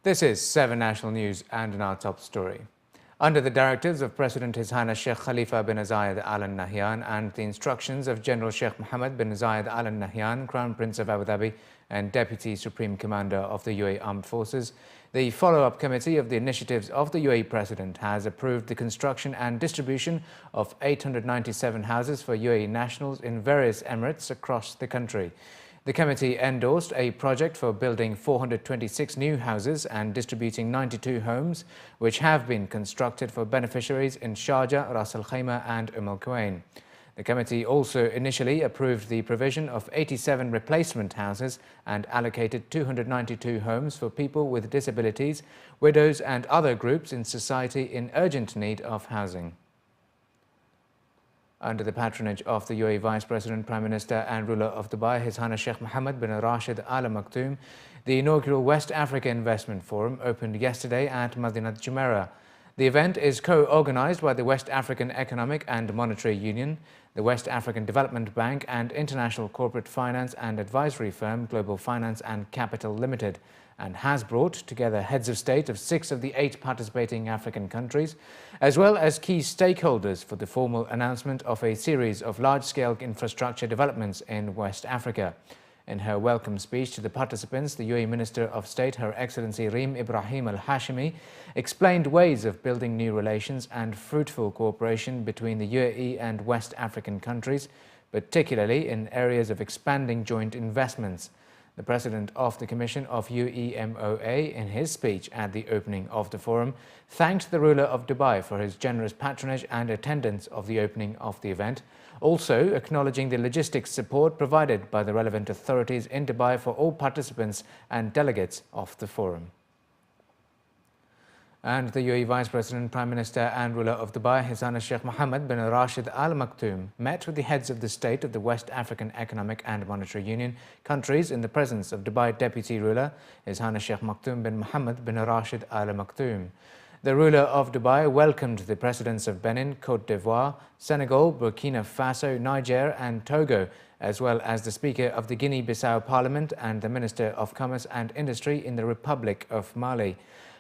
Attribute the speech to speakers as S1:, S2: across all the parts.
S1: This is 7 National News, and our top story. Under the directives of President His Highness Sheikh Khalifa bin Zayed Al Nahyan and the instructions of General Sheikh Mohammed bin Zayed Al Nahyan, Crown Prince of Abu Dhabi and Deputy Supreme Commander of the UAE Armed Forces, the follow-up committee of the initiatives of the UAE President has approved the construction and distribution of 897 houses for UAE nationals in various emirates across the country. The committee endorsed a project for building 426 new houses and distributing 92 homes, which have been constructed for beneficiaries in Sharjah, Ras Al Khaimah and Al Quwain. The committee also initially approved the provision of 87 replacement houses and allocated 292 homes for people with disabilities, widows and other groups in society in urgent need of housing. Under the patronage of the UAE Vice President, Prime Minister and ruler of Dubai, His Highness Sheikh Mohammed bin Rashid Al Maktoum, the inaugural West Africa Investment Forum opened yesterday at Madinat Jumeirah. The event is co-organized by the West African Economic and Monetary Union, the West African Development Bank and international corporate finance and advisory firm Global Finance and Capital Limited, and has brought together heads of state of 6 of the 8 participating African countries, as well as key stakeholders for the formal announcement of a series of large-scale infrastructure developments in West Africa. In her welcome speech to the participants, the UAE Minister of State, Her Excellency Reem Ibrahim Al-Hashimi, explained ways of building new relations and fruitful cooperation between the UAE and West African countries, particularly in areas of expanding joint investments. The President of the Commission of UEMOA, in his speech at the opening of the forum, thanked the ruler of Dubai for his generous patronage and attendance of the opening of the event, also acknowledging the logistics support provided by the relevant authorities in Dubai for all participants and delegates of the forum. And the UAE Vice President, Prime Minister and ruler of Dubai, His Highness Sheikh Mohammed bin Rashid Al Maktoum, met with the heads of the state of the West African Economic and Monetary Union countries in the presence of Dubai Deputy Ruler, His Highness Sheikh Maktoum bin Mohammed bin Rashid Al Maktoum. The ruler of Dubai welcomed the presidents of Benin, Côte d'Ivoire, Senegal, Burkina Faso, Niger and Togo, as well as the Speaker of the Guinea-Bissau Parliament and the Minister of Commerce and Industry in the Republic of Mali.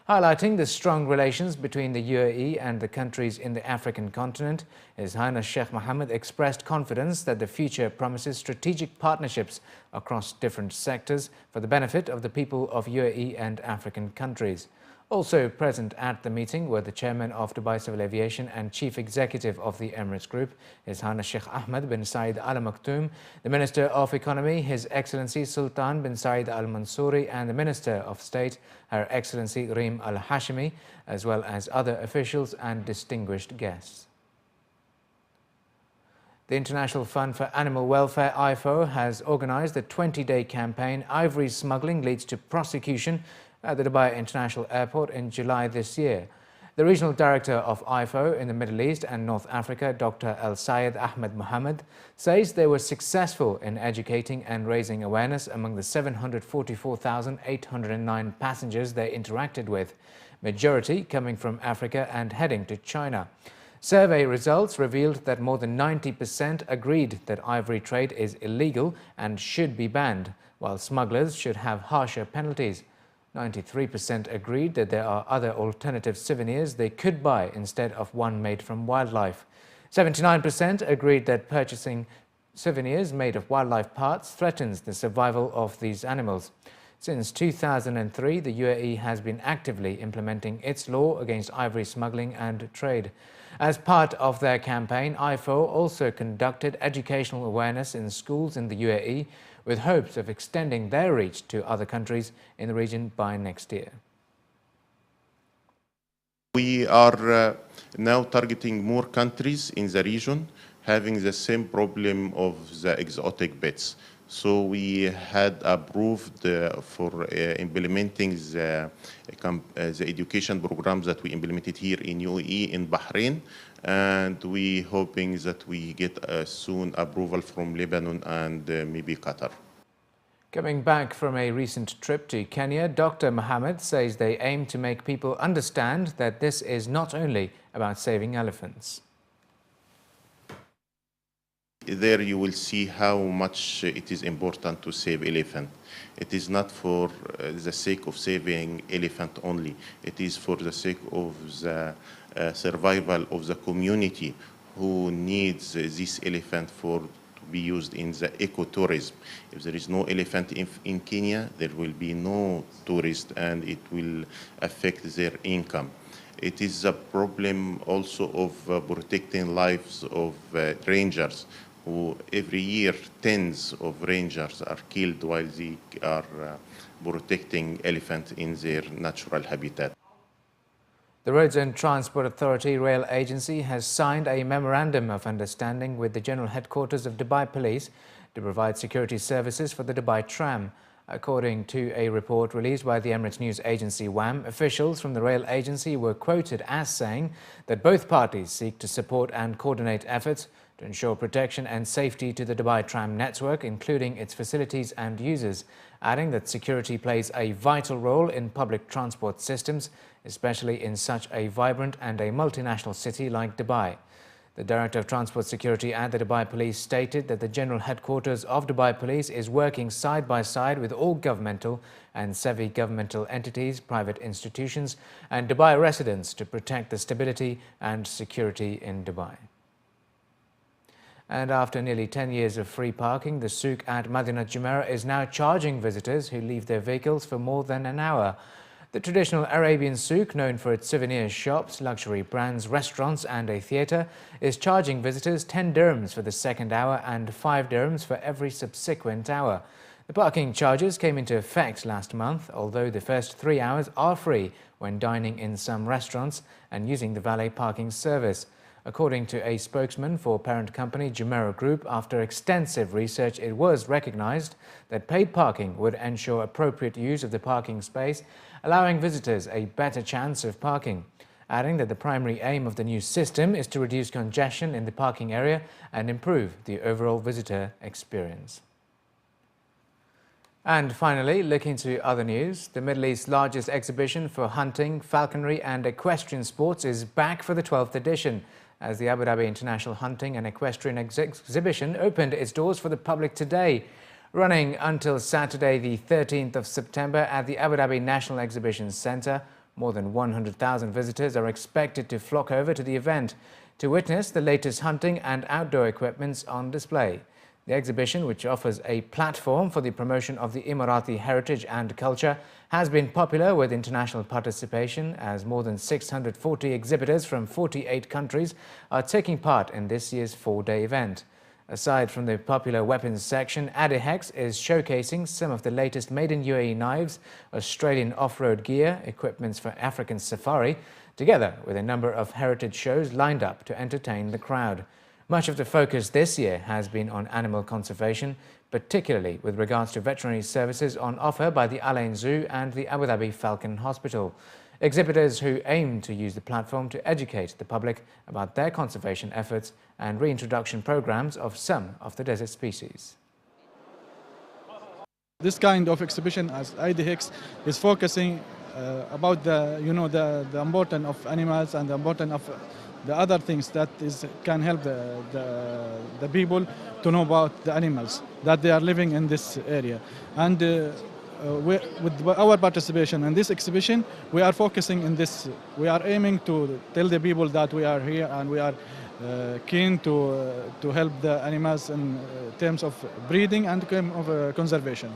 S1: Highlighting the strong relations between the UAE and the countries in the African continent, His Highness Sheikh Mohammed expressed confidence that the future promises strategic partnerships across different sectors for the benefit of the people of UAE and African countries. Also present at the meeting were the Chairman of Dubai Civil Aviation and Chief Executive of the Emirates Group, His Highness Sheikh Ahmed bin Saeed Al Maktoum, the Minister of Economy, His Excellency Sultan bin Saeed Al Mansouri, and the Minister of State, Her Excellency Reem Al Hashimi, as well as other officials and distinguished guests. The International Fund for Animal Welfare, IFO, has organized the 20-day campaign Ivory Smuggling Leads to Prosecution at the Dubai International Airport in July this year. The Regional Director of IFO in the Middle East and North Africa, Dr. El Sayed Ahmed Mohammed, says they were successful in educating and raising awareness among the 744,809 passengers they interacted with, majority coming from Africa and heading to China. Survey results revealed that more than 90% agreed that ivory trade is illegal and should be banned, while smugglers should have harsher penalties. 93% agreed that there are other alternative souvenirs they could buy instead of one made from wildlife. 79% agreed that purchasing souvenirs made of wildlife parts threatens the survival of these animals. Since 2003, the UAE has been actively implementing its law against ivory smuggling and trade. As part of their campaign, IFO also conducted educational awareness in schools in the UAE, with hopes of extending their reach to other countries in the region by next year.
S2: We are now targeting more countries in the region having the same problem of the exotic pets. So we had approved for implementing the education programs that we implemented here in UAE, in Bahrain, and we hoping that we get soon approval from Lebanon and maybe Qatar.
S1: Coming back from a recent trip to Kenya, Dr. Mohammed says they aim to make people understand that this is not only about saving elephants.
S2: there you will see how much it is important to save elephant. It is not for the sake of saving elephant only. It is for the sake of the survival of the community who needs this elephant for to be used in the ecotourism. If there is no elephant in Kenya, there will be no tourist and it will affect their income. It is a problem also of protecting lives of rangers, who every year tens of rangers are killed while they are protecting elephants in their natural habitat.
S1: The Roads and Transport Authority Rail Agency has signed a memorandum of understanding with the General Headquarters of Dubai Police to provide security services for the Dubai Tram. According to a report released by the Emirates news agency WAM, officials from the rail agency were quoted as saying that both parties seek to support and coordinate efforts to ensure protection and safety to the Dubai Tram network, including its facilities and users, adding that security plays a vital role in public transport systems, especially in such a vibrant and a multinational city like Dubai. The Director of Transport Security at the Dubai Police stated that the General Headquarters of Dubai Police is working side by side with all governmental and semi-governmental entities, private institutions and Dubai residents to protect the stability and security in Dubai. And after nearly 10 years of free parking, the souk at Madinat Jumeirah is now charging visitors who leave their vehicles for more than an hour. The traditional Arabian souk, known for its souvenir shops, luxury brands, restaurants and a theatre, is charging visitors 10 dirhams for the second hour and 5 dirhams for every subsequent hour. The parking charges came into effect last month, although the first 3 hours are free when dining in some restaurants and using the valet parking service. According to a spokesman for parent company Jumeirah Group, after extensive research, it was recognized that paid parking would ensure appropriate use of the parking space, allowing visitors a better chance of parking, adding that the primary aim of the new system is to reduce congestion in the parking area and improve the overall visitor experience. And finally, looking to other news, the Middle East's largest exhibition for hunting, falconry and equestrian sports is back for the 12th edition, as the Abu Dhabi International Hunting and Equestrian Exhibition opened its doors for the public today. Running until Saturday the 13th of September at the Abu Dhabi National Exhibition Centre, more than 100,000 visitors are expected to flock over to the event to witness the latest hunting and outdoor equipments on display. The exhibition, which offers a platform for the promotion of the Emirati heritage and culture, has been popular with international participation, as more than 640 exhibitors from 48 countries are taking part in this year's 4-day event. Aside from the popular weapons section, ADIHEX is showcasing some of the latest made-in UAE knives, Australian off-road gear, equipments for African safari, together with a number of heritage shows lined up to entertain the crowd. Much of the focus this year has been on animal conservation, particularly with regards to veterinary services on offer by the Al Ain Zoo and the Abu Dhabi Falcon Hospital. Exhibitors who aim to use the platform to educate the public about their conservation efforts and reintroduction programs of some of the desert species.
S3: This kind of exhibition as ADIHEX is focusing about the importance of animals and the importance of the other things that can help the people to know about the animals that they are living in this area. And with our participation in this exhibition, we are focusing in this. We are aiming to tell the people that we are here and we are keen to help the animals in terms of breeding and of conservation.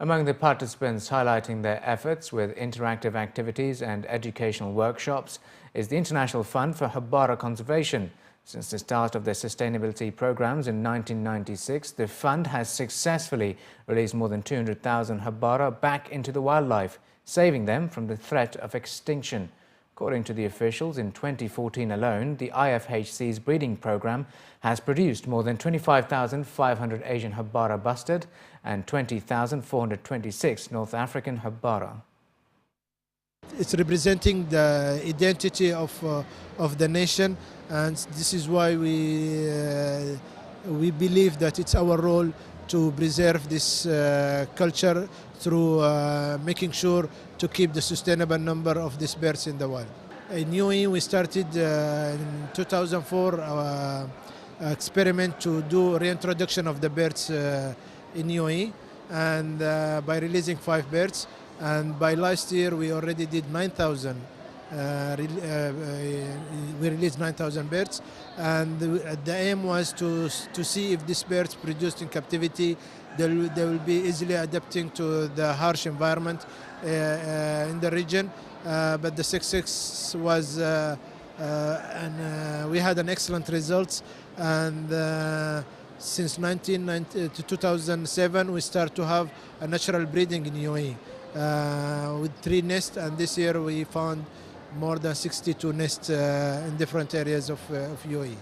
S1: Among the participants highlighting their efforts with interactive activities and educational workshops is the International Fund for Habbara Conservation. Since the start of their sustainability programs in 1996, the fund has successfully released more than 200,000 Habbara back into the wildlife, saving them from the threat of extinction. According to the officials, in 2014 alone, the IFHC's breeding program has produced more than 25,500 Asian Habbara bustard and 20,426 North African Habbara.
S4: It's representing the identity of the nation, and this is why we believe that it's our role to preserve this culture through making sure to keep the sustainable number of these birds in the wild. In UAE, we started in 2004 experiment to do reintroduction of the birds in UAE, and by releasing 5 birds. And by last year, we already did 9,000. We released 9,000 birds, and the aim was to see if these birds produced in captivity, they will be easily adapting to the harsh environment in the region. But the success was, and we had an excellent results. And since 2007, we start to have a natural breeding in UAE with 3 nests, and this year we found more than 62 nests in different areas of UAE.